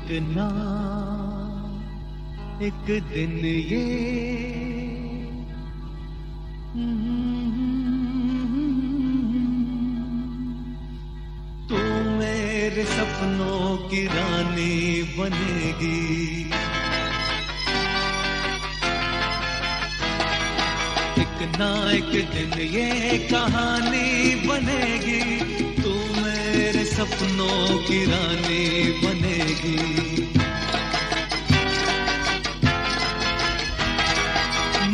एक ना एक दिन ये तू मेरे सपनों की रानी बनेगी। एक ना एक दिन ये कहानी बनेगी, तू मेरे सपनों की रानी बनेगी।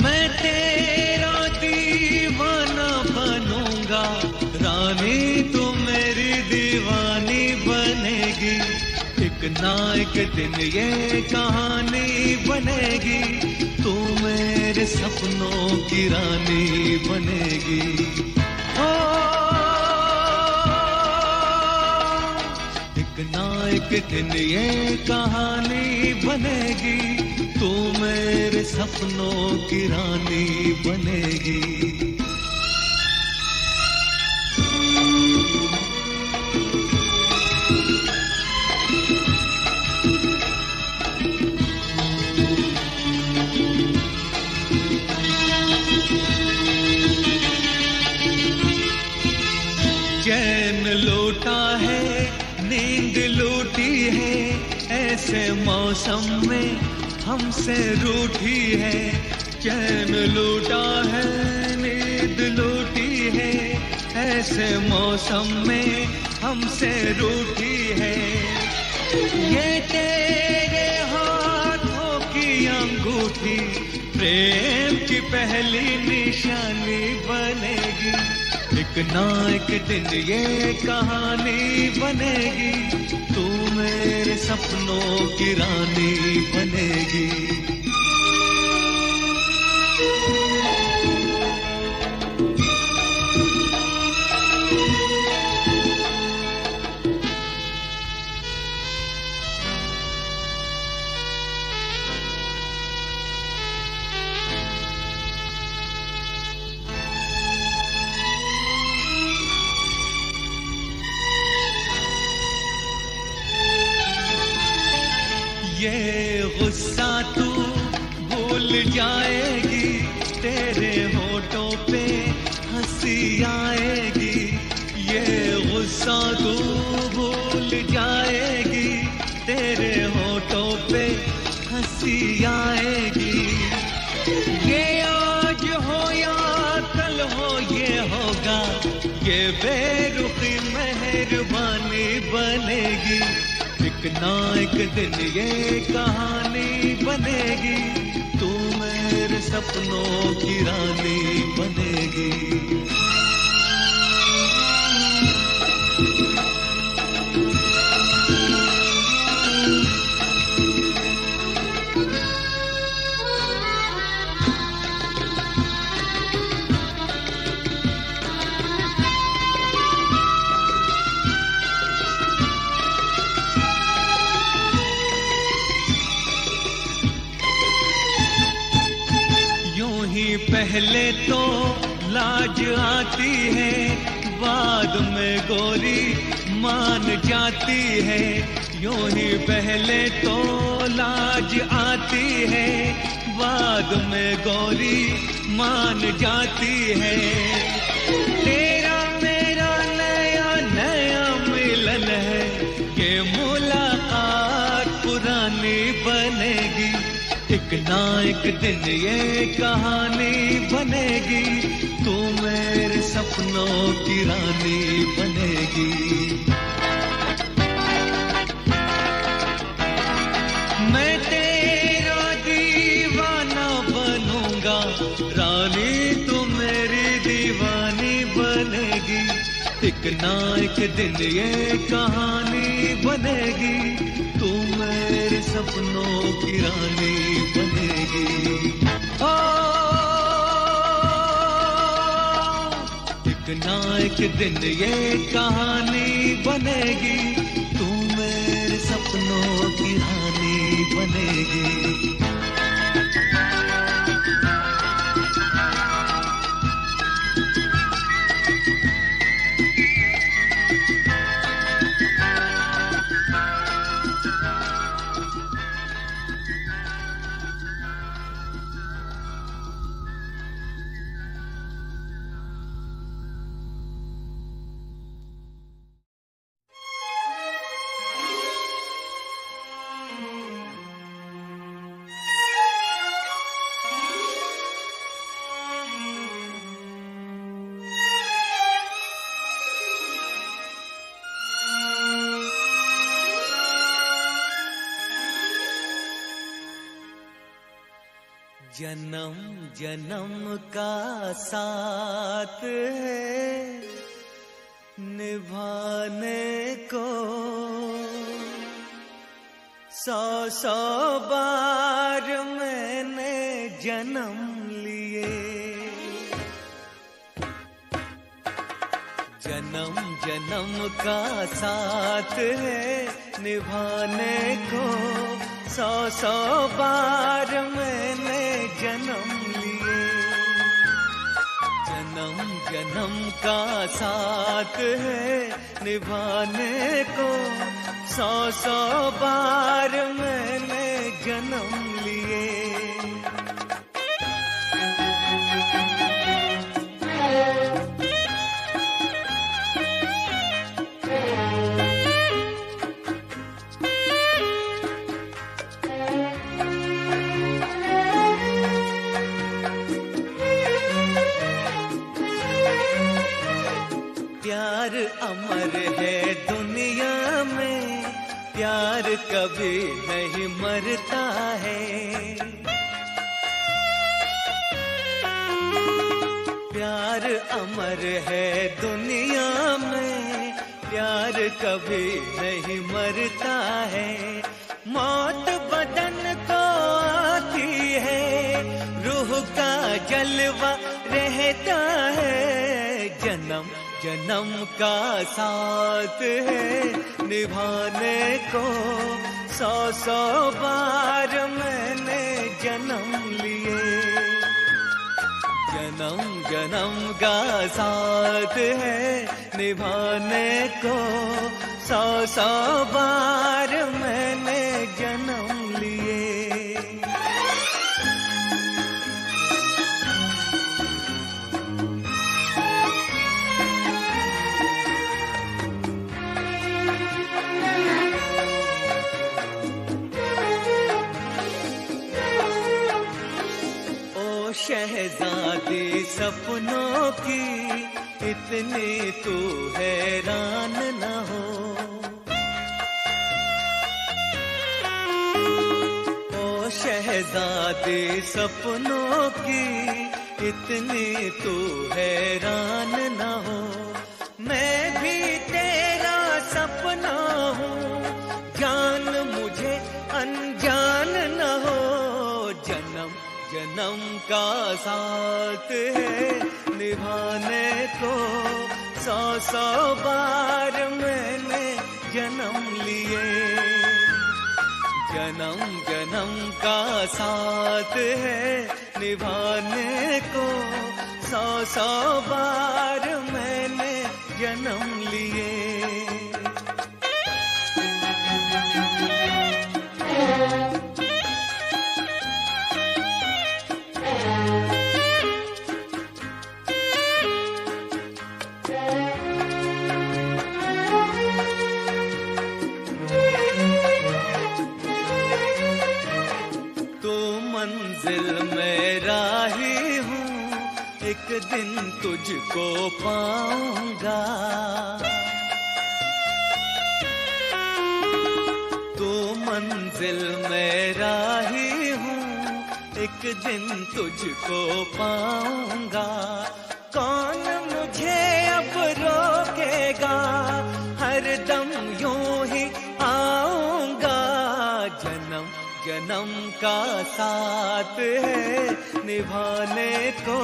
मैं तेरा दीवाना बनूंगा, रानी तू मेरी दीवानी बनेगी। एक ना एक दिन ये कहानी बनेगी, तू मेरे सपनों की रानी बनेगी। ओ एक ना एक दिन ये कहानी बनेगी, तू मेरे सपनों की रानी बनेगी। चैन लूटा है, नींद लूटी है, ऐसे मौसम में हमसे रूठी है। चैन लूटा है, नींद लूटी है, ऐसे मौसम में हमसे रूठी है। ये तेरे हाथों की अंगूठी प्रेम की पहली निशानी बनेगी। एक ना एक दिन ये कहानी बनेगी, तू मेरे सपनों की रानी बनेगी। ये गुस्सा तू भूल जाएगी, तेरे होठों पे हंसी आएगी। ये गुस्सा तू भूल जाएगी, तेरे होठों पे हंसी आएगी। ये आज हो या कल हो ये होगा, ये बेरुखी मेहरबानी बनेगी। एक ना एक दिन ये कहानी बनेगी, तू मेरे सपनों की रानी बनेगी। पहले तो लाज आती है, बाद में गोरी मान जाती है। यूं ही पहले तो लाज आती है, बाद में गोरी मान जाती है। तेरा मेरा नया नया मिलन है, ये मुलाकात पुरानी बनेगी। एक ना एक दिन ये कहानी बनेगी, तू मेरे सपनों की रानी बनेगी। मैं तेरा दीवाना बनूंगा, रानी तू मेरी दीवानी बनेगी। एक ना एक दिन ये कहानी बनेगी, तू मेरे सपनों की रानी बनेगी। ओ एक ना एक दिन ये कहानी बनेगी, तू मेरे सपनों की रानी बनेगी। जन्म जन्म का साथ है निभाने को, 100 बार मैंने जन्म लिए। जन्म जन्म का साथ है निभाने को, 100 बार मैंने जन्म लिए। जन्म जन्म का साथ है निभाने को, 100 बार मैंने जन्म लिए। प्यार अमर है दुनिया में, प्यार कभी नहीं मरता है। प्यार अमर है दुनिया में, प्यार कभी नहीं मरता है। मौत बदन को आती है, रूह का जलवा रहता है। जन्म जन्म का साथ है निभाने को, 100 बार मैंने जन्म लिए। जन्म जन्म का साथ है निभाने को, 100 बार मैंने जन्म लिए। शहजादी सपनों की इतनी तू हैरान न हो। ओ शहजादी सपनों की इतनी तू हैरान न हो। मैं भी तेरा सपना हूँ, जान मुझे अनजान न हो। जन्म जन्म का साथ है निभाने को, 100 बार मैंने जन्म लिए। जन्म जन्म का साथ है निभाने को, 100 बार मैंने जन्म लिए। मंजिल में राही हूँ, एक दिन तुझको पाऊंगा। तू मंजिल में राही हूँ, एक दिन तुझको पाऊंगा। कौन मुझे अब रोकेगा, हर दम यूं ही आऊंगा। जन्म जन्म का साथ है निभाने को,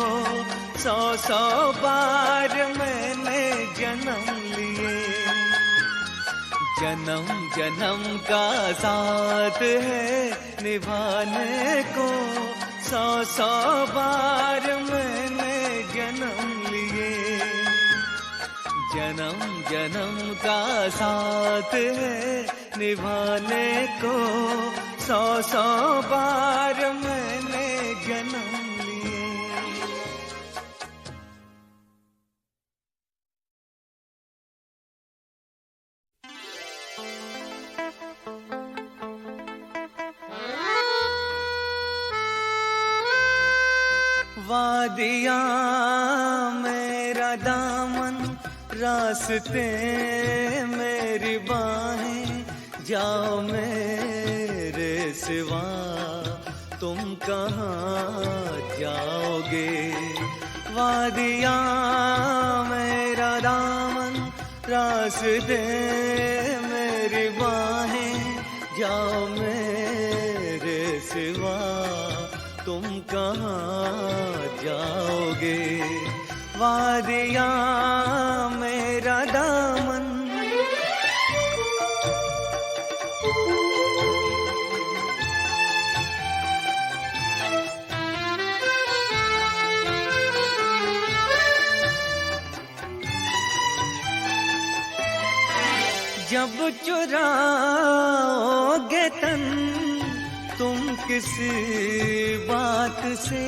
100 बार मैंने जन्म लिए। जन्म जन्म का साथ है निभाने को, 100 बार मैंने जन्म लिए। जन्म जन्म का साथ है निभाने को, 100 बार मैंने जन्म लिए। वादियाँ मेरा दामन, रास्ते मेरी बाहें, जाओ मेरे सिवा तुम कहाँ जाओगे। वादियाँ मेरा दामन, रास्ते मेरी बाहें, जाओ मेरे सिवा तुम कहाँ जाओगे। वादियाँ मेरा दामन। जब चुराओगे तन तुम किस बात से,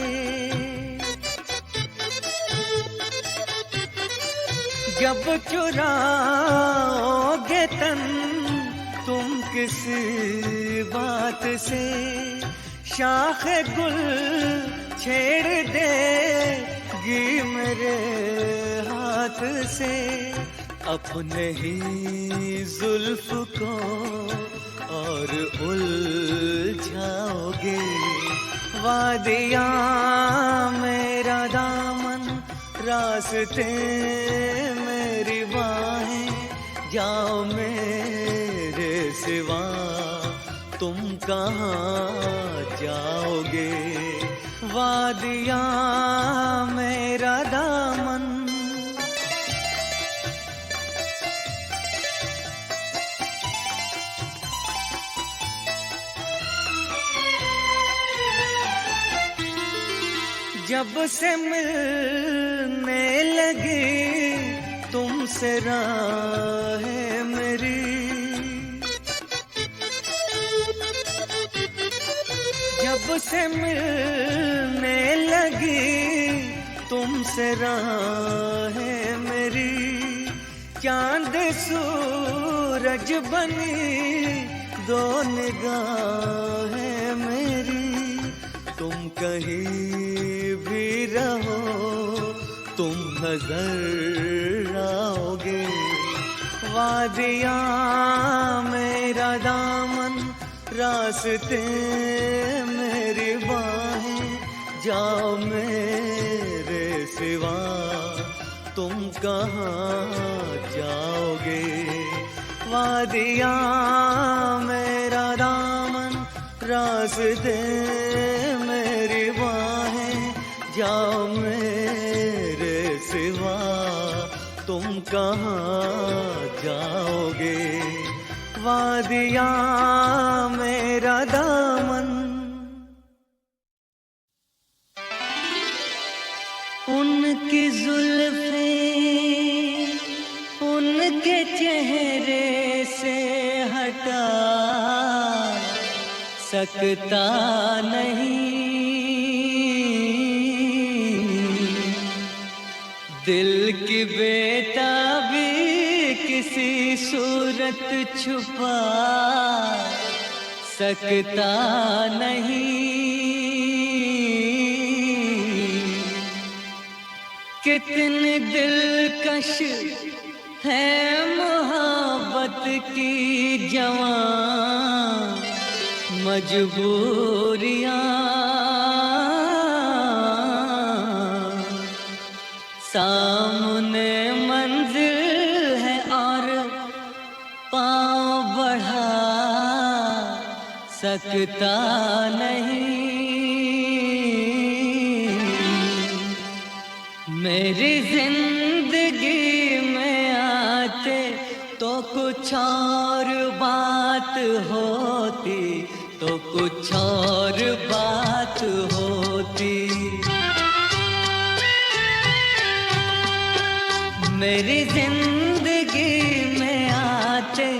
जब चुराओगे तन तुम किस बात से, शाख गुल छेड़ देगी मेरे हाथ से। अपने ही जुल्फ को और उलझाओगे। वादियाँ मेरा दामन, रास्ते मेरी बाहें, जाओ मेरे सिवा तुम कहाँ जाओगे। वादियाँ मेरा दामन। जब से मिलने लगी तुमसे राहें मेरी, जब से मिलने लगी तुमसे राहें मेरी, चांद सूरज बनी दो निगाहें मेरी। तुम कहीं भी रहो तुम नजर आओगे। वादियाँ मेरा दामन, रास्ते मेरी बाहें, जाओ मेरे सिवा तुम कहाँ जाओगे। वादियाँ मेरा दामन, रास्ते मेरी बाहें, जाओ मेरे सिवा तुम कहाँ जाओगे। वादियाँ मेरा दामन। उनकी जुल्फें उनके चेहरे से हटा सकता नहीं, दिल की बेताबी किसी सूरत छुपा सकता नहीं। कितनी दिलकश है मोहब्बत की जवां मजबूरियां, सामने मंजिल है और पाँव बढ़ा सकता नहीं। मेरी जिंदगी में आते तो कुछ और बात होती, तो कुछ और बात होती। मेरी जिंदगी में आते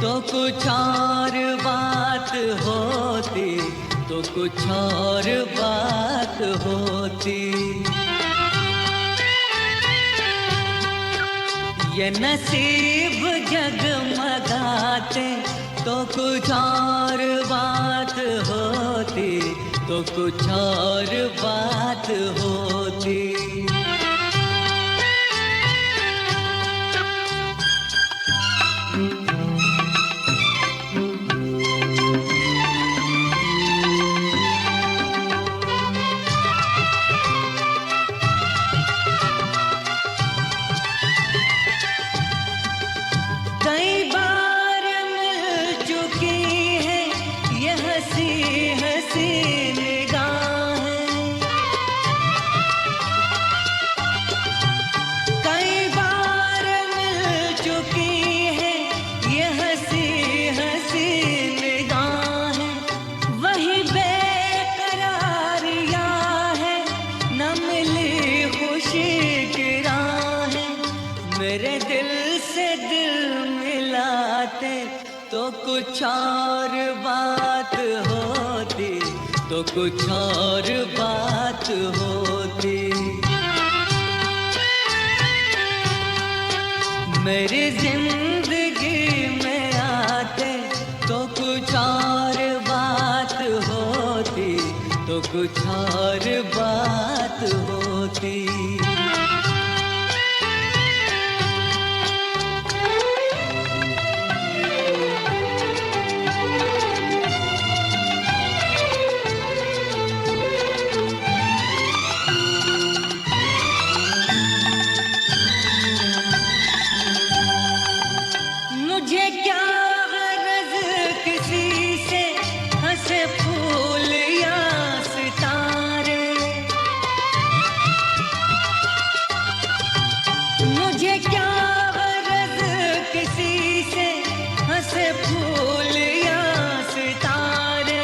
तो कुछ और बात होती, तो कुछ और बात होती। ये नसीब जगमगाते तो कुछ और बात होती, तो कुछ और बात होती। हंसी हंसी निगाहें, कई बार मिल चुकी है ये हंसी हंसी निगाहें। वही बेकरारियां है, न मिली खुशी की राहें। मेरे दिल से दिल मिलाते तो कुछ और बात होती, तो कुछ और बात होती। मेरी जिंदगी में आते तो कुछ और बात होती, तो कुछ और बात होती। मुझे क्या गरज किसी से हंसे फूल या सितारे, मुझे क्या गरज किसी से हंसे फूल या सितारे।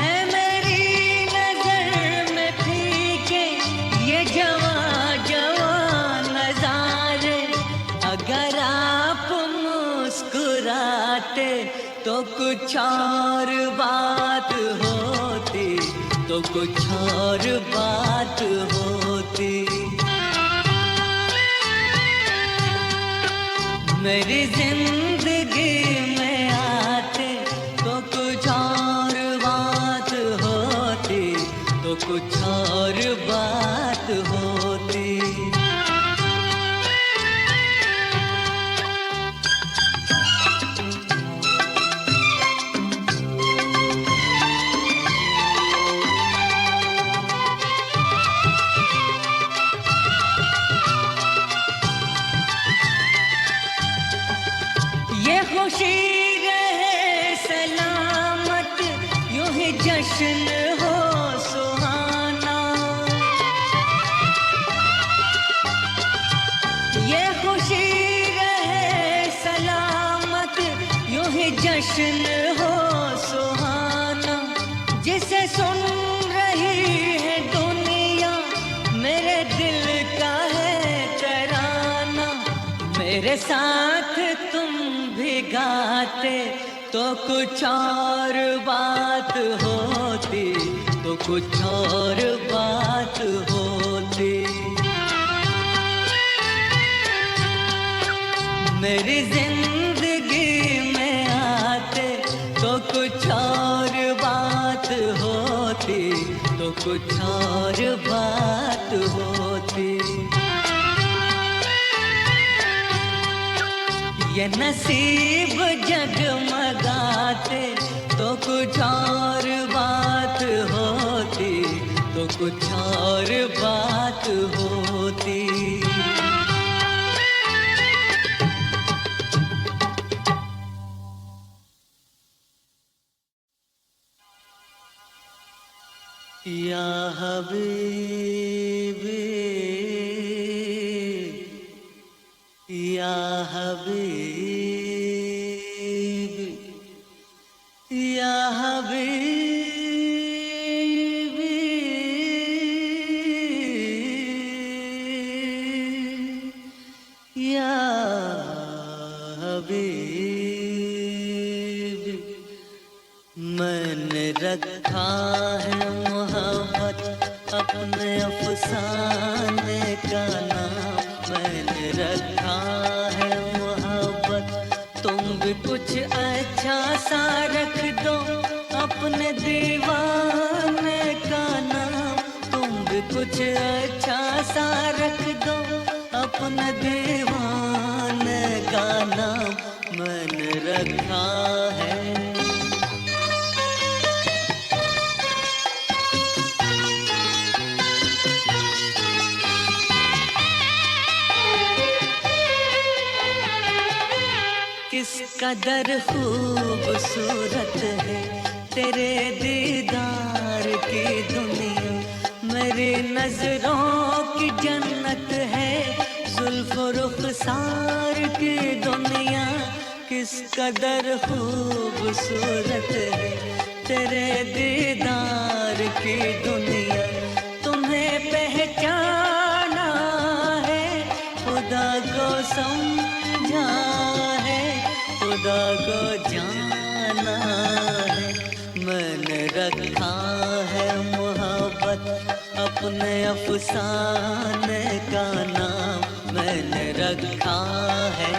है मेरी नजर में फीके ये जवां जवां नजारे। अगर आप मुस्कुराते तो कुछ और बात होती, तो कुछ और बात होती। मेरी जिंदगी में आते तो कुछ और बात होती, तो कुछ और बात होती। ये खुशी रहे सलामत, यूं ही जश्न हो सुहाना। ये खुशी रहे सलामत, यूं ही जश्न हो सुहाना। जिसे सुन रही है दुनिया, मेरे दिल का है तराना। मेरे साथ तुम भी गाते तो कुछ और बात होती, तो कुछ और बात होती। मेरी जिंदगी में आते तो कुछ और बात होती, तो कुछ और बात होती। ये नसीब जगमगाते तो कुछ और बात होती, तो कुछ और बात होती। या हबीबी या हबीबी या हबीबी या हबीबी। मैंने रखा है मोहब्बत अपने अफसाने का नाम। मैंने रखा है मोहब्बत, तुम भी कुछ अच्छा सा रख दो अपने दीवाने का नाम। तुम भी कुछ अच्छा सा रख दो अपने दीवाने का नाम। मैंने रखा है। किस कदर खूबसूरत है तेरे दीदार की दुनिया मेरी नजरों की जन्नत है। जुल्फ रुखसार की दुनिया किस कदर खूबसूरत है। तेरे दीदार की दुनिया तुम्हें पहचाना है, खुदा को समझा है, खुदा को जाना है। मैंने रखा है मोहब्बत अपने अफसाने का नाम मैंने रखा है।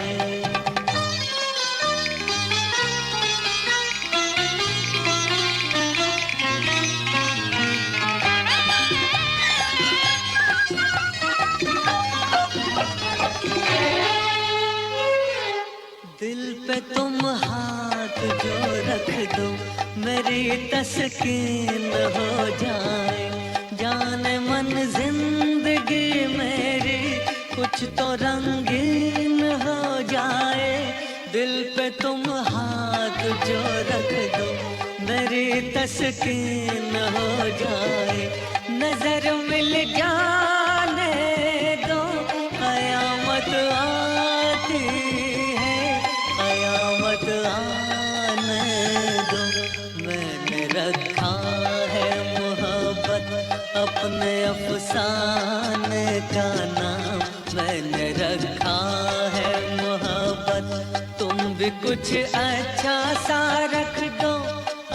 दिल पे तुम हाथ जो रख दो मेरी तस्कीन हो जाए। जाने मन जिंदगी मेरी कुछ तो रंगीन हो जाए। दिल पे तुम हाथ जो रख दो मेरी तस्कीन हो जाए। नजर मिल जाने दो कयामत आती है, कयामत आने दो। मैंने रखा है मोहब्बत अपने अफसाने का नाम मैंने रखा है मोहब्बत। तुम भी कुछ अच्छा सा रख दो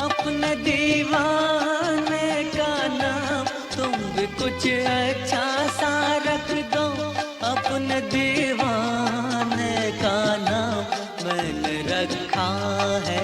अपने दीवाने का नाम। तुम भी कुछ अच्छा सा रख दो अपने दीवाने का नाम मैंने रखा है।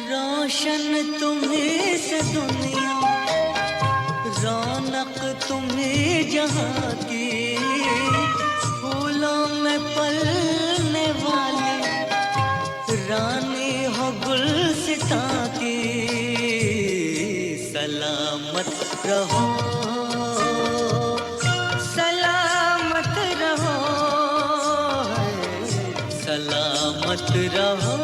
रोशन तुम्हीं से दुनिया, रौनक तुम्हीं जहाँ की। फूलों में पलने वाली रानी हो गुलसिता की। सलामत रहो, सलामत रहो, सलामत रहो।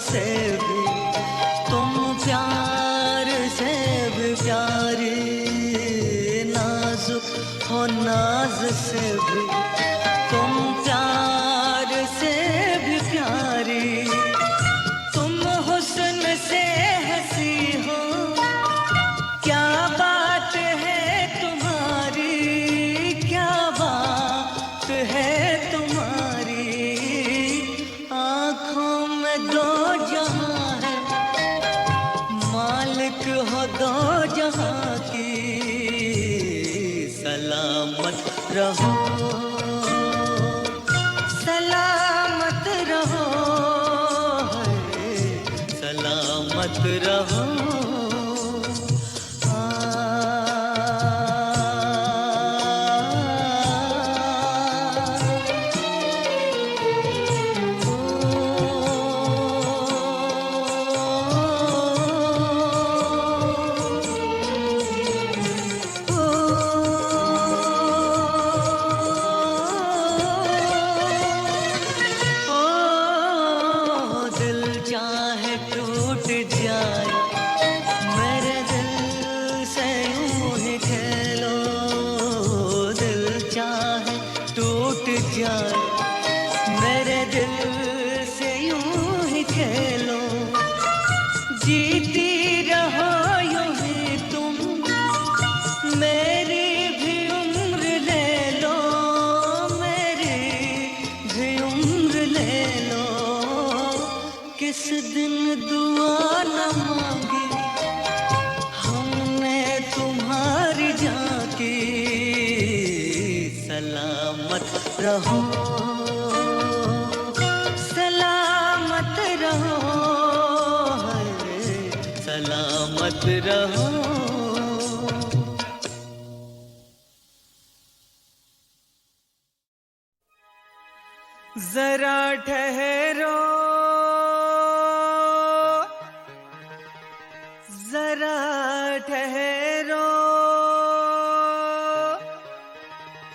से भी तुम प्यार से भी प्यारी, नाजुक हो नाज से भी तुम प्यार से भी प्यारी। तुम हुस्न से हंसी हो, क्या बात है तुम्हारी, क्या बात है तुम्हारी। आँखों में दो जहां है, मालिक हो दो जहां की। सलामत रहो, सलामत रहो, सलामत रहो। मेरे दिल से यूं ही खेलो, जीती रहो यूं ही तुम, मेरी भी उम्र ले लो, मेरी जिस दिन दुआ न मांगी हमने तुम्हारी जाके, सलामत रहो सलामत रहो, सलामत रहो। जरा ठहरो जरा ठहरो,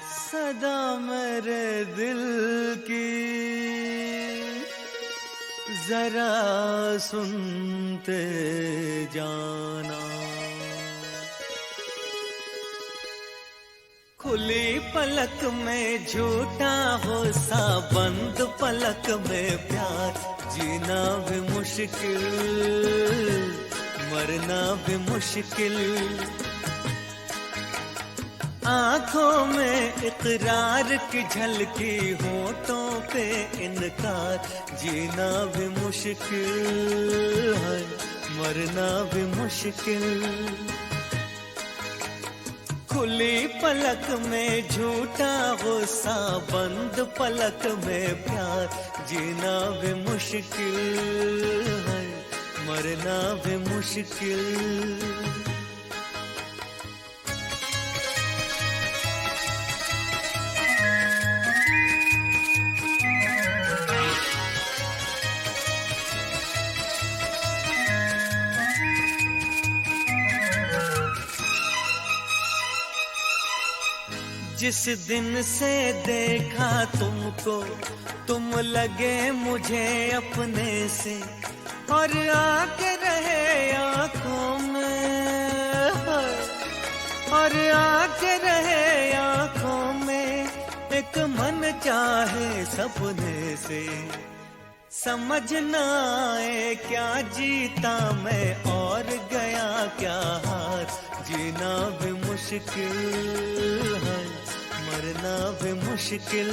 सदा मेरे दिल की जरा सुनते जाना। खुली पलक में झूठा हो सा, बंद पलक में प्यार, जीना भी मुश्किल मरना भी मुश्किल। आंखों में इकरार की झलकी, होठों पे इनकार, जीना भी मुश्किल है मरना भी मुश्किल। खुली पलक में झूठा गुस्सा, बंद पलक में प्यार, जीना भी मुश्किल है मरना भी मुश्किल। जिस दिन से देखा तुमको, तुम लगे मुझे अपने से, और आके रहे आंखों में, और आके रहे आंखों में, एक मन चाहे सपने से। समझ न आए क्या जीता मैं और गया क्या हार, जीना भी मुश्किल है मरना भी मुश्किल।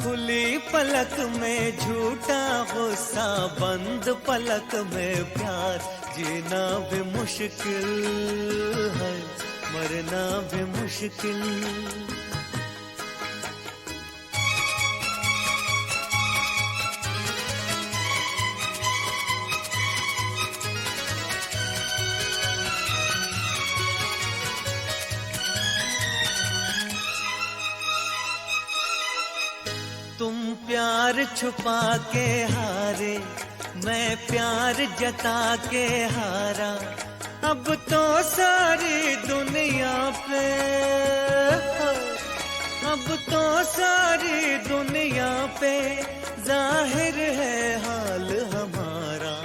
खुली पलक में झूठा गुस्सा, बंद पलक में प्यार, जीना भी मुश्किल है मरना भी मुश्किल। तुम प्यार छुपा के हारे, मैं प्यार जता के हारा, अब तो सारी दुनिया पे, अब तो सारी दुनिया पे जाहिर है हाल हमारा।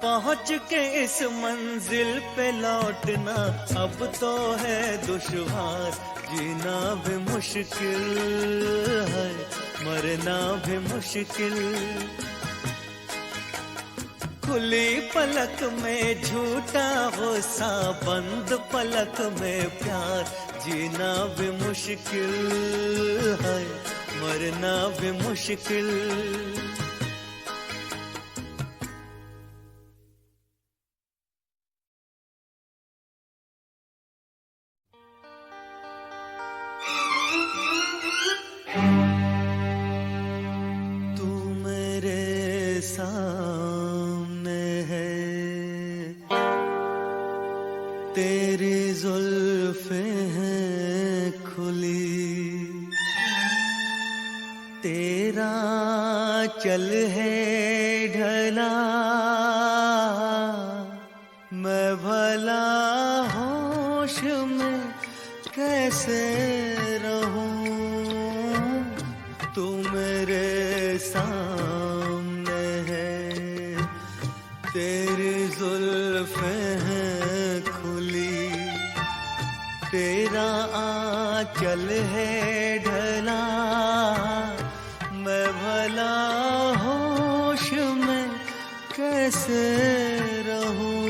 पहुंच के इस मंजिल पे लौटना अब तो है दुश्वार, जीना भी मुश्किल है मरना भी मुश्किल। खुली पलक में झूठा गुस्सा, बंद पलक में प्यार, जीना भी मुश्किल है मरना भी मुश्किल। सामने है तेरी जुल्फें हैं खुली, तेरा चल है ढला, मैं भला होश में कैसे रहूं, तू मेरे सामने है तेरी जुल्फें हैं खुली, तेरा आंचल है ढला, मैं भला होश में कैसे रहूं,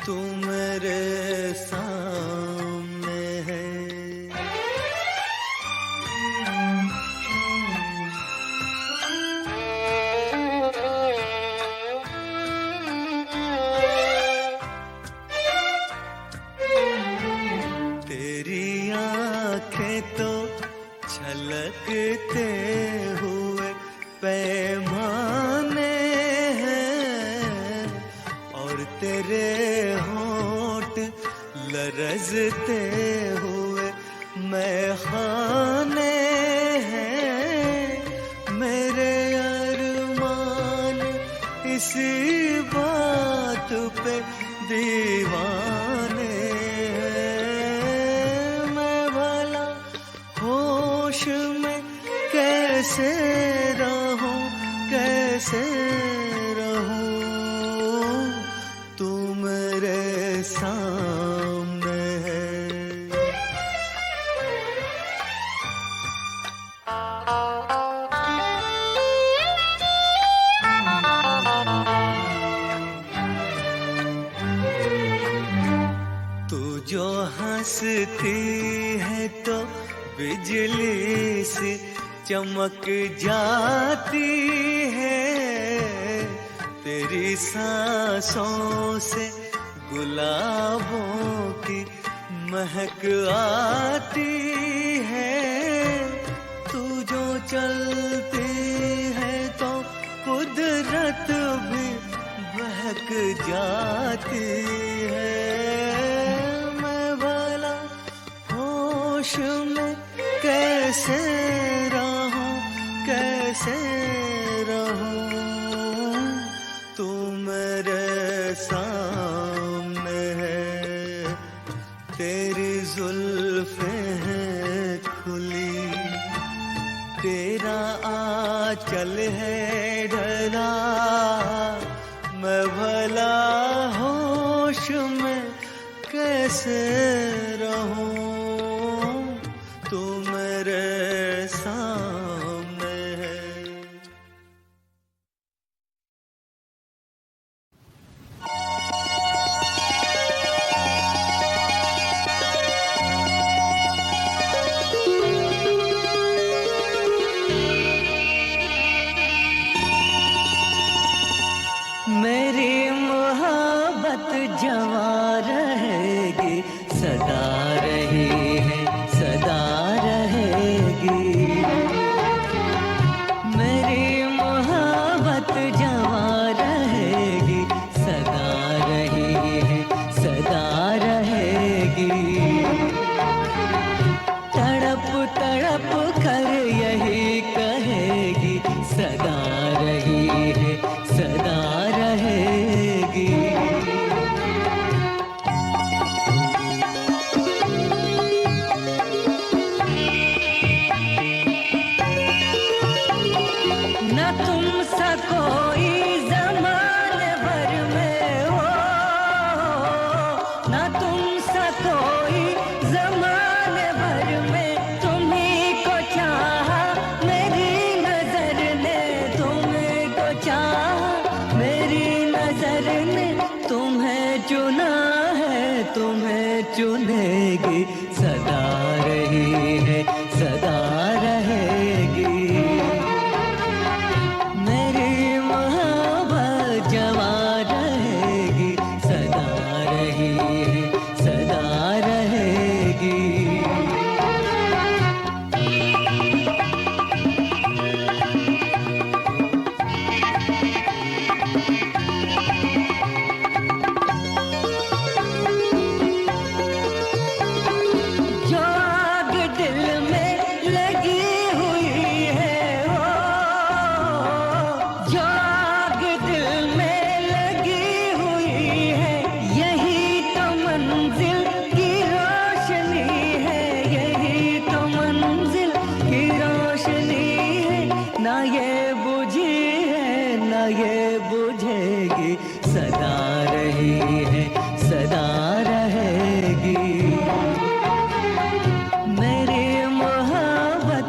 तू मेरे सामने है। देखे तो छलकते हुए पैमाने हैं, और तेरे होंठ लरजते हुए मैखाने हैं। मेरे अरमान इसी बात पे दीवाने हैं। मैं भला होश में कैसे रहूं, कैसे रहूं, तू मेरे सामने है। तू जो हंसती है तो बिजली सी चमक जाती है, तेरी सांसों से गुलाबों की महक आती है। तू जो चलती है तो कुदरत भी बहक जाती है। मैं भला होश में कैसे रहूं, कैसे रहूं, तू मेरे सामने है। तेरी जुल्फें हैं खुली, तेरा आंचल है ढला, मैं भला होश में कैसे रहूं, तू मेरे सामने है। मेरी मोहब्बत जवां रहेगी, सदा रही है, सदा रहेगी। मेरी मोहब्बत जवां रहेगी, सदा रही है, सदा रहेगी। तड़प तड़प कर यही कहेगी, सदा रही है, सदा रहेगी। न तुमसा कोई ज़माने भर में हो, न तुमसा कोई ज़माने भर में। तुम्ही को चाहा मेरी नजर ने, तुम्ही को चाहा मेरी नजर ने। तुम्हें चुना है, तुम्हें चुनेगी, सदा रही है, सदा रहेगी। मेरी मोहब्बत जवां रहेगी, सदा रही है, सदा रहेगी। जो आग दिल में लगी हुई है वो, जो आग दिल में लगी हुई है, यही तो मंजिल की रोशनी है, यही तो मंजिल की रोशनी है। ना ये बुझी है, ना ये बुझेगी, सदा रही है, सदा रहेगी। मेरी मोहब्बत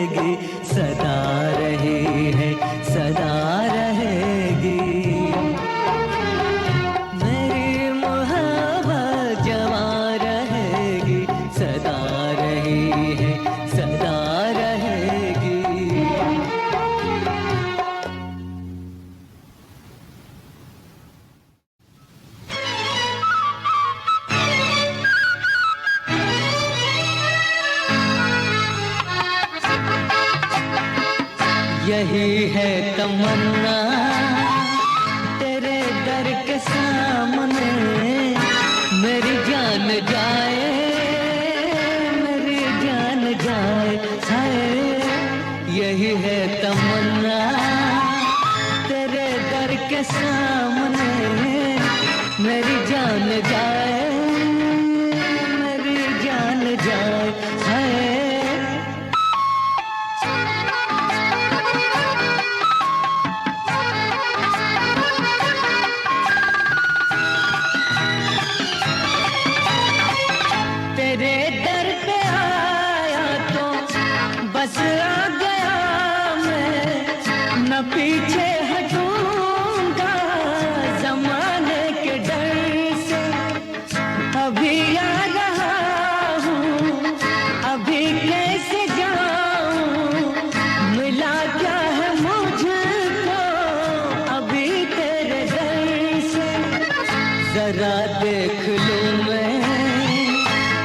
रहेगी, सदा रही है, सदा रहेगी। मेरी मोहब्बत जवां रहेगी, सदा रही है, सदा रहेगी। यही है तमन्ना तेरे दर के सामने, मेरी जान जाए, मेरी जान जाए, हाय। यही है तमन्ना तेरे दर के सामने, मेरी जान जाए, मेरी जान जाए, हाय। तेरे दर पे आया तो बस आ गया मैं, न पीछे हटूंगा जमाने के डर से। अभी आ रहा हूँ, अभी कैसे जाऊँ, मिला क्या है मुझको अभी तेरे दर से। जरा देख लूँ मैं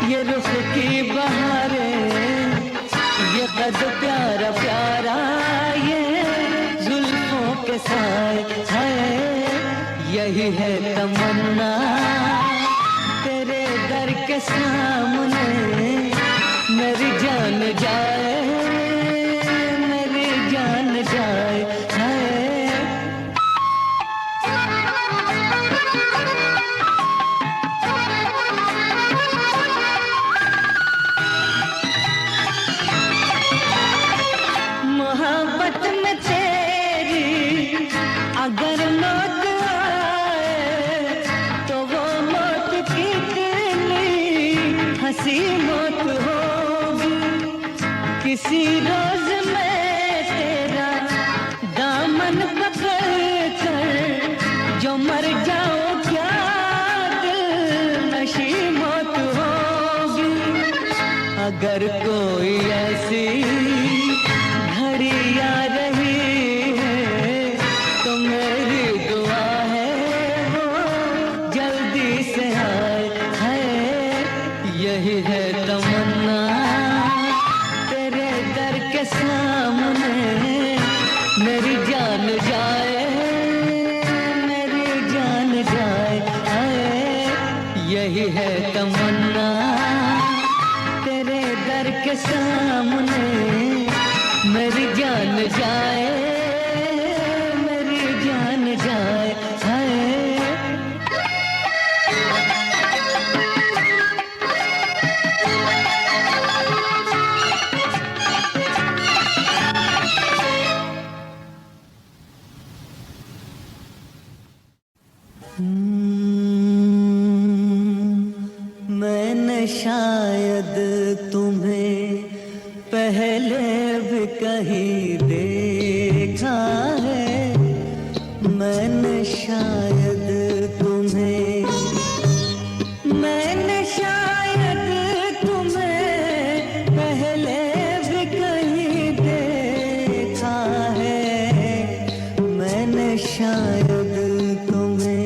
ये रुख की बहारें, ये कद प्यारा प्यारा, ये जुल्फों के साए, हाय। यही है तमन्ना तेरे दर के सामने, मेरी जान जाए, मेरी जान जाए, हाय। मोहब्बत में तेरी अगर मौत आए, तो वो मौत कितनी हंसी मौत होगी। किसी रोज मैं तेरा दामन पकड़ कर जो मर जाऊं, क्या दिल नशी मौत होगी। अगर कोई ऐसी घड़ी आ रही है, तो मेरी दुआ है वो जल्दी से आए, है। यही है तमन्ना तेरे दर के सामने, मेरी जान जाए, मेरी जान जाए, है। यही है तमन्ना तेरे दर के सामने, मेरी जान जाए, मेरी जान जाए, हाय। मैंने शायद तुम्हें पहले भी कहीं देखा है, मैंने शायद तुम्हें, मैंने शायद तुम्हें पहले भी कहीं देखा है, मैंने शायद तुम्हें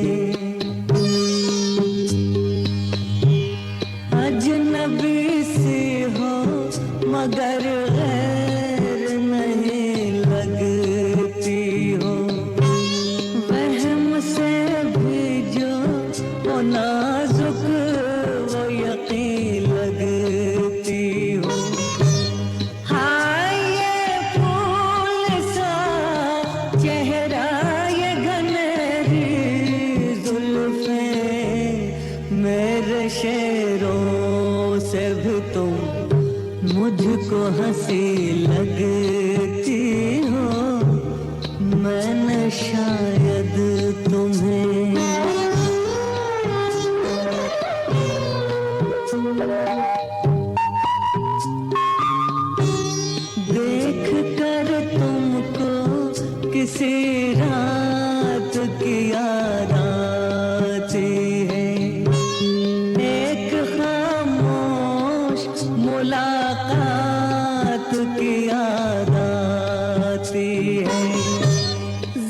अजनबी सी हो मगर गैर नहीं लगती हो, वहम से भी जो वो नाजुक वो यकीन लगती हो। हाँ ये फूल सा चेहरा, ये घनेरी जुल्फें, मेरे शेरों से भी तुम मुझको हंसी लगती हो, मैंने शायद तुम्हें देख रात की याद आती है, एक खामोश मुलाकात की याद आती है।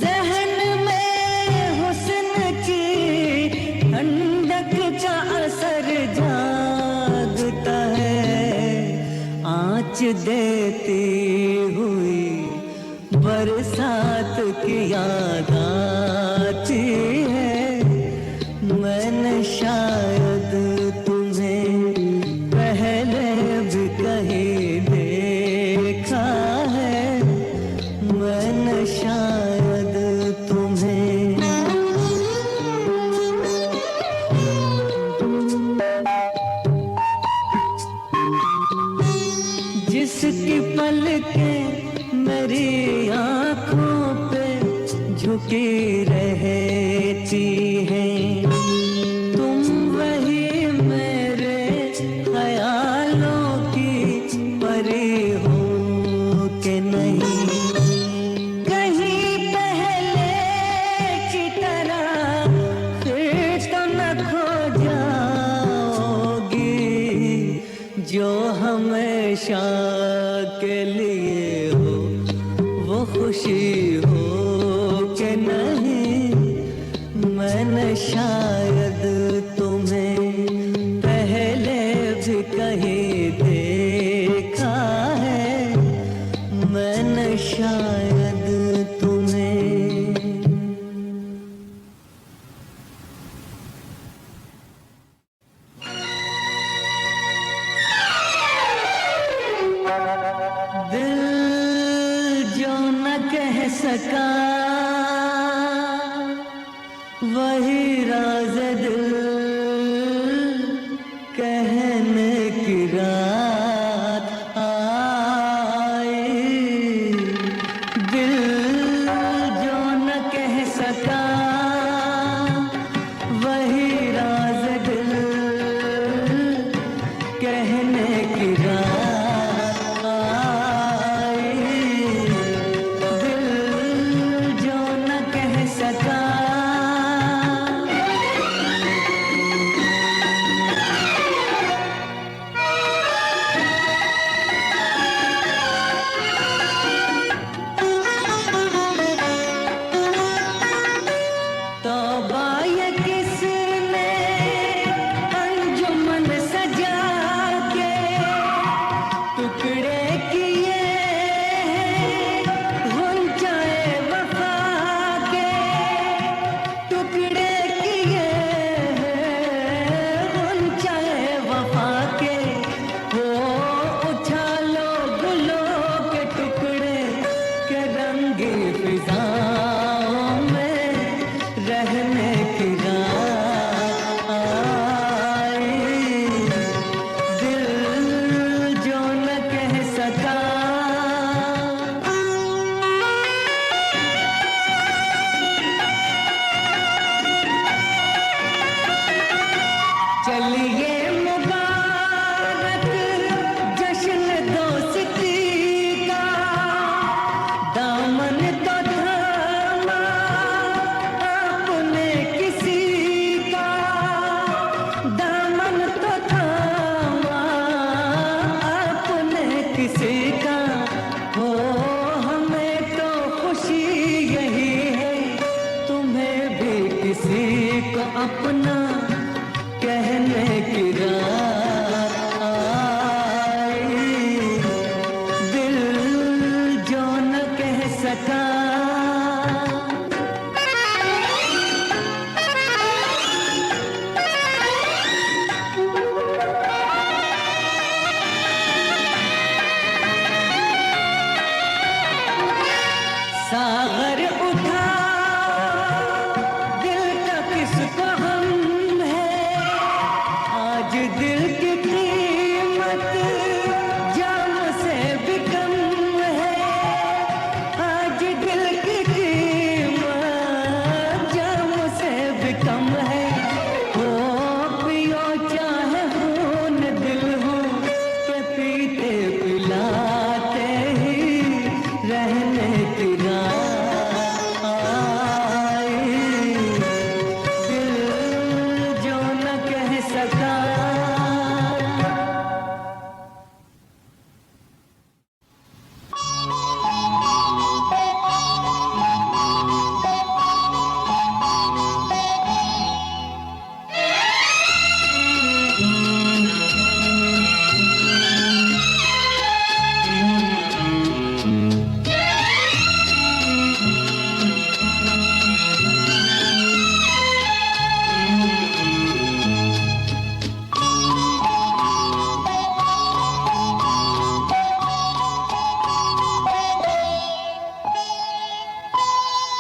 जहन में हुस्न की ठंडक का असर जागता है, आँच देती हुई बरसात की याद आती है। मैंने शायद तुम्हें पहले भी कहीं देखा है, मैंने शायद तुम्हें जिसकी पलकें मेरी आँखों पे झुकी रहती हैं, तुम वही मेरे ख्यालों की परी हो कि नहीं। कहीं पहले की तरह फिर तो न खो जाओगी, जो हमेशा के लिए हो वो खुशी हो कि नहीं। मैंने शायद तुम्हें पहले भी कहीं देखा है, मैंने शायद तुम्हें दिल जो न कह सका वही राज दिल कहने की रात आई। दिल जो न कह सका वही राज दिल कहने की रात आई। दिल जो न कह सका तौबा ये किसने अंजुमन सजा के टुकड़े किए गुंजाए वफा के, टुकड़े किए गुंजाए वफा के। हो उछालो गुलों के टुकड़े के रंगी फिजाओं में रहने की रात आई। दिल जो न कह सका चलिए मुबारक जश्न दोस्ती का, दामन तो थामा आपने किसी का, दामन तो थामा आपने किसी का। हो हमें तो खुशी यही है, तुम्हें भी किसी को अपना कहने की रात आई। दिल जो न कह सका सागर उठा दिल का किसको हम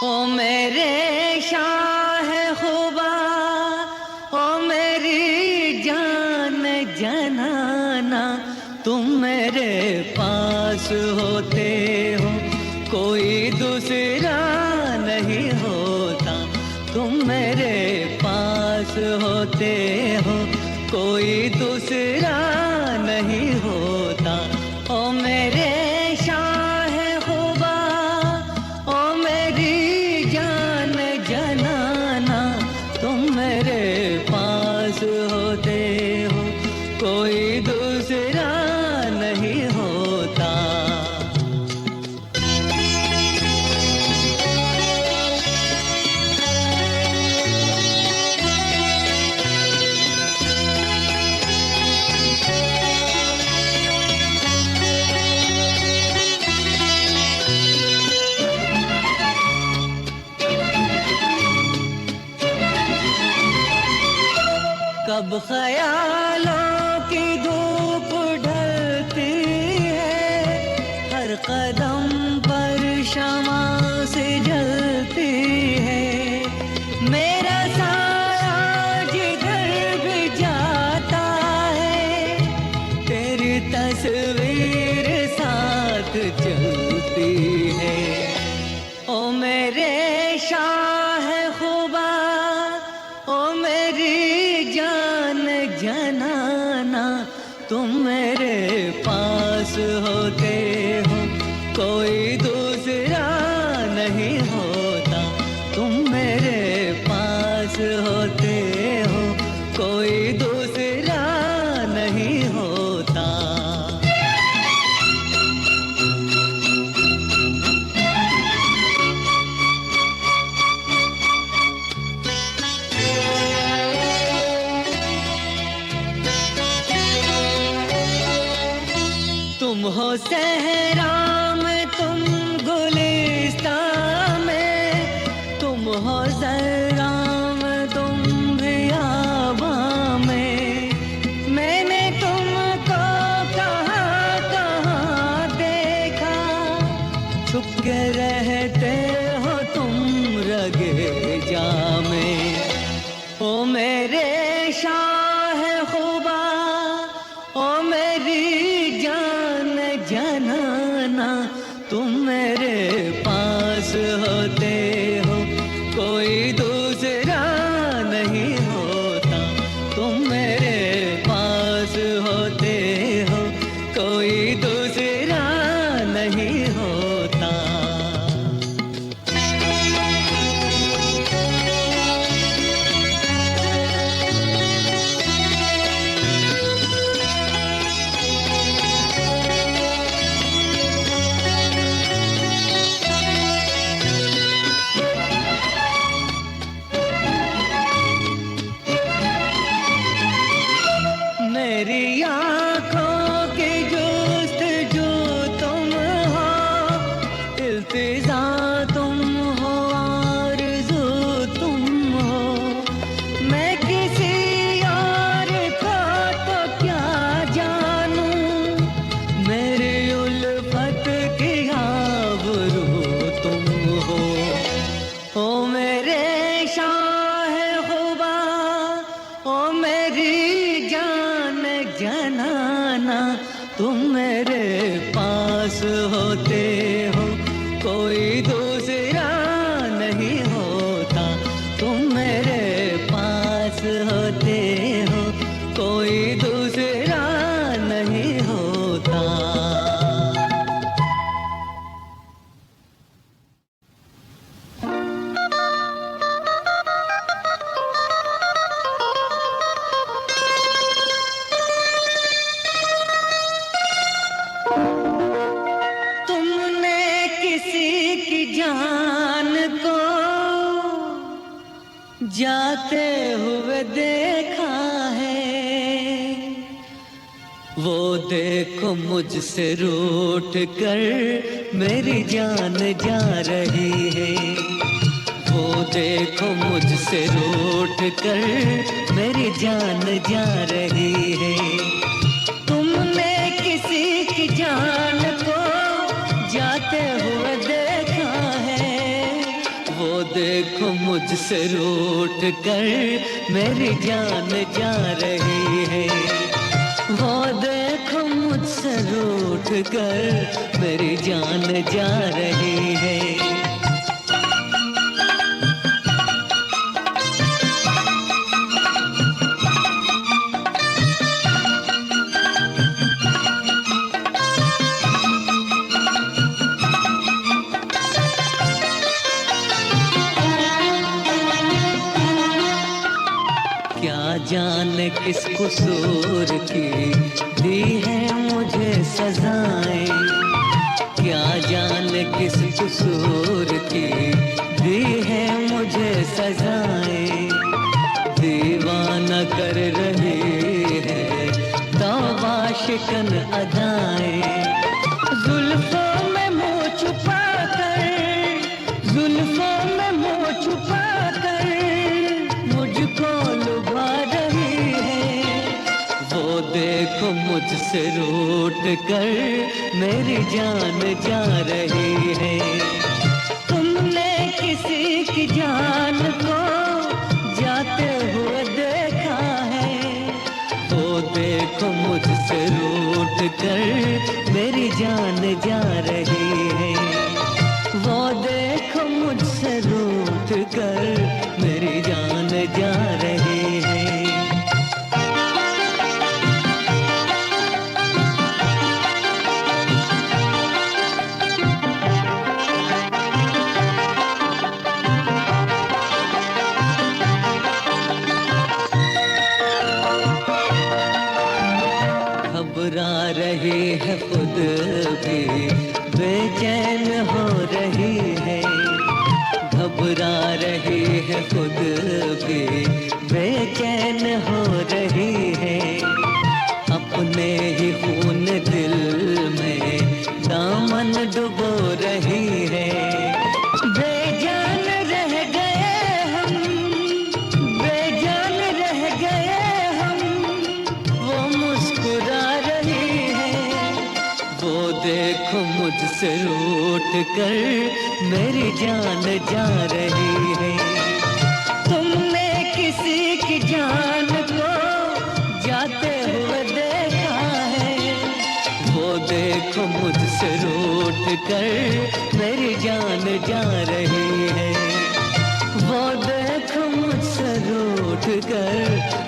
ओ मेरे शाह खुबा, ओ मेरी जान जनाना, तुम मेरे पास होते हो कोई दूसरा नहीं होता, तुम मेरे पास होते हो कोई दूसरा नहीं होता। ओ मेरे शाह खुबा, ओ मेरी जान जनाना, तुम मेरे पास होते हो कोई दूसरा नहीं होता। कब ख्यालों की धूप ढलती है, हर कदम पर शमा से जलती है, मेरा साया जिधर भी जाता है, तेरी तस्वीर साथ चलती है। ओ मेरे शाह खुबा, ओ मेरी जान जनाना, तुम मेरे पास होते हो कोई दूसरा नहीं होता, तुम मेरे पास होते हो कोई दूसरा नहीं होता। तुम हो सहरा में, तुम गुलिस्तां में, तुम हो जरा में, तुम बियाबां में, मैंने तुमको कहाँ कहाँ देखा, छुप के रहते हो तुम रगे जा में। ओ मेरे शाह खुबा, ओ मेरी जान जनाना, तुम मेरे पास होते हो कोई दूसरा नहीं होता, तुम मेरे पास होते हो कोई दूसरा नहीं होता। मेरी आँखों की जुस्तजू तुम हो, इल्तिजा तुम हो, आरज़ू तुम हो, मैं किसी और को तो क्या जानूं, मेरी उल्फत की आबरू तुम हो। ओ मेरे शाह खुबा, ओ मेरी जान जनाना, तुम मेरे पास होते हो कोई दूसरा नहीं होता, तुम मेरे पास होते हो कोई दूसरा नहीं होता। तुमने किसी की जान को जाते हुए देखा है, वो देखो मुझसे रूठ कर मेरी जान जा रही है, वो देखो मुझसे रूठ कर मेरी जान जा रही है। तुमने किसी की जान को जाते हुए देखा है, देखो मुझसे रूठ कर मेरी जान जा रही है। वो देखो मुझसे रूठ कर मेरी जान जा रही है। जाने किस कसूर की दी है मुझे सजाएं, क्या जाने किस कसूर की दी है मुझे सजाएं। दीवाना कर रही है तौबा शिकन अदाएं। जुल्फों में मुँह छुपा कर, जुल्फों में मुँह छुपा कर मुझको लुभा रही है। वो देखो मुझसे रूठ कर मेरी जान जा रही है। तुमने किसी की जान को जाते हुए देखा है। वो देखो मुझसे रूठ कर मेरी जान जा रही है। वो देखो मुझसे रूठ कर मेरी जान जा रही है। घबरा रही है खुद भी बेचैन हो रही है। घबरा रही है खुद भी बेचैन हो रही है। अपने ही खून दिल में दामन डुबो रही है। बेजान रह गए हम, बेजान रह गए हम, वो मुस्कुरा रही है। वो देखो मुझसे रूठ कर मेरी जान जा रही है। तुमने किसी की जान को जाते हुए देखा है। वो देखो मुझसे रूठ कर मेरी जान जा रही है। वो देखो मुझसे रूठ कर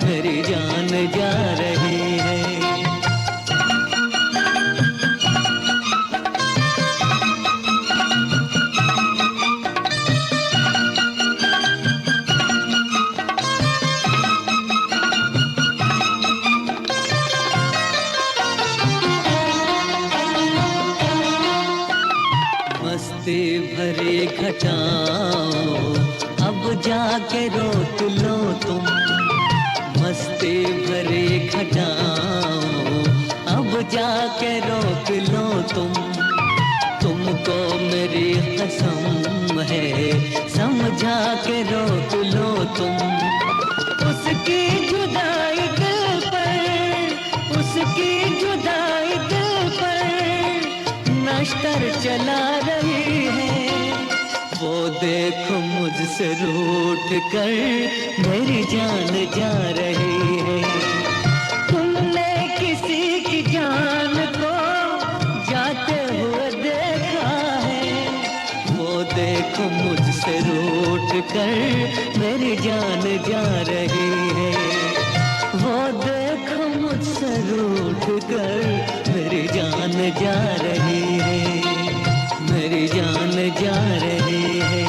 मेरी जान जा रही है। मस्ती भरी घटाओ अब जाके रोक लो तुम। मस्ती भरी घटाओ अब जाके रोक लो तुम। तुमको मेरी कसम है समझा के रोक लो तुम। उसकी जुदाई दिल पर, उसकी जुदाई दिल पर नश्तर चला रही है। वो देखो मुझसे रूठ कर मेरी जान जा रही है। तुमने किसी की जान को जाते हुए देखा है। वो देखो मुझसे रूठ कर मेरी जान जा रही है। वो देखो मुझसे रूठ कर मेरी जान जा रही है। मेरी जान जा रही है।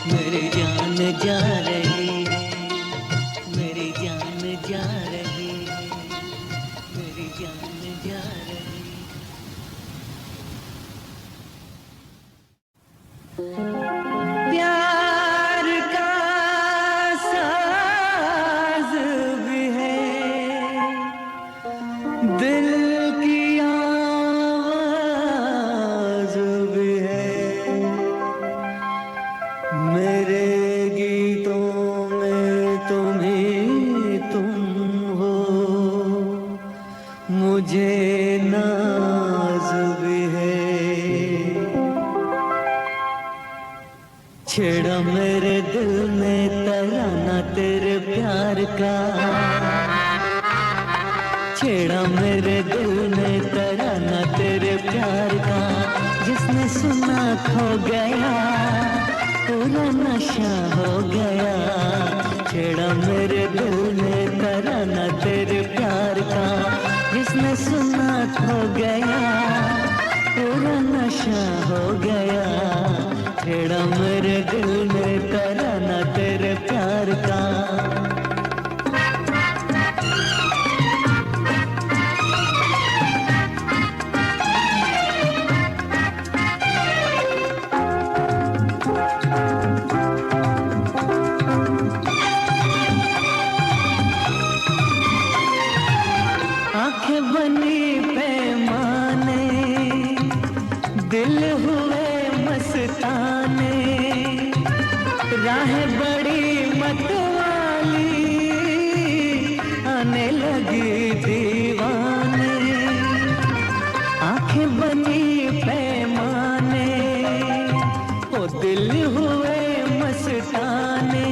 मेरी जान जा रही है। मेरी जान जा रही है। मेरी जान जा रही है। प्यार का साज भी है, दिल की आवाज भी है। छेड़ा मेरे दिल में तराना तेरे प्यार का, छेड़ा मेरे दिल में तराना तेरे प्यार का, जिसने सुना खो गया, पूरा नशा हो गया। छेड़ा मेरे दिल में तराना तेरे प्यार का, जिसने सुना खो गया, पूरा नशा हो गया। छेड़ा मेरे दिल में तराना तेरे प्यार का। आंखें बनी पैमाने, दिल हुए मस्ताने, राहें बड़ी मतवाली, आने लगी दीवाने। आंखें बनी पैमाने, ओ दिल हुए मस्ताने,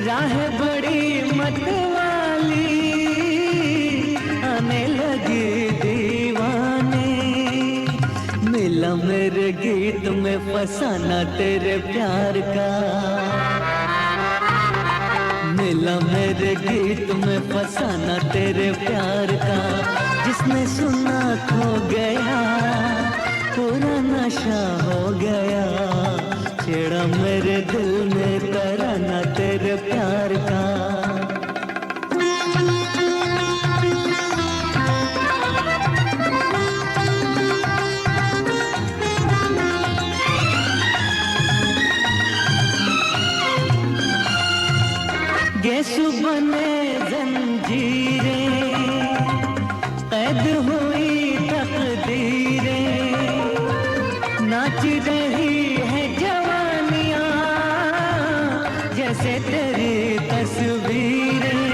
राहें बड़ी मतवाली, आने लगी दीवाने। मिला मेरे गीत में फसाना तेरे प्यार का, मिला मेरे गीत में फसाना तेरे प्यार का, जिसने सुना खो गया, पूरा नशा हो गया। छेड़ा मेरे दिल में तराना तेरे प्यार का। गेसु बने जंजीरें, कैद हुई तकदीरें, नाच रही है जवानियां, जैसे तेरी तस्वीरें।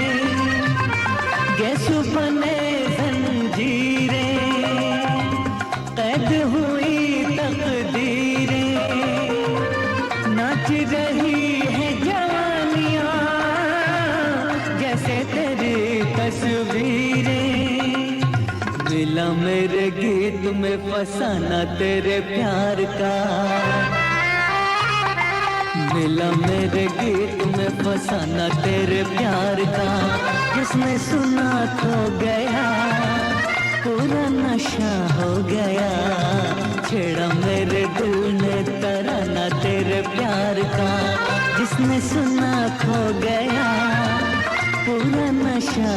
गेसु बने जंजीरें, कैद हुई तकदीरें, नाच रही है जवानियां, जैसे तेरी तस्वीरें। मिला मेरे गीत में फसाना तेरे प्यार का, मिला मेरे गीत में फसाना तेरे प्यार का, जिसने सुना खो गया, पूरा नशा हो गया। छेड़ा मेरे दिल में तराना तेरे प्यार का, जिसने सुना खो गया, पूरा नशा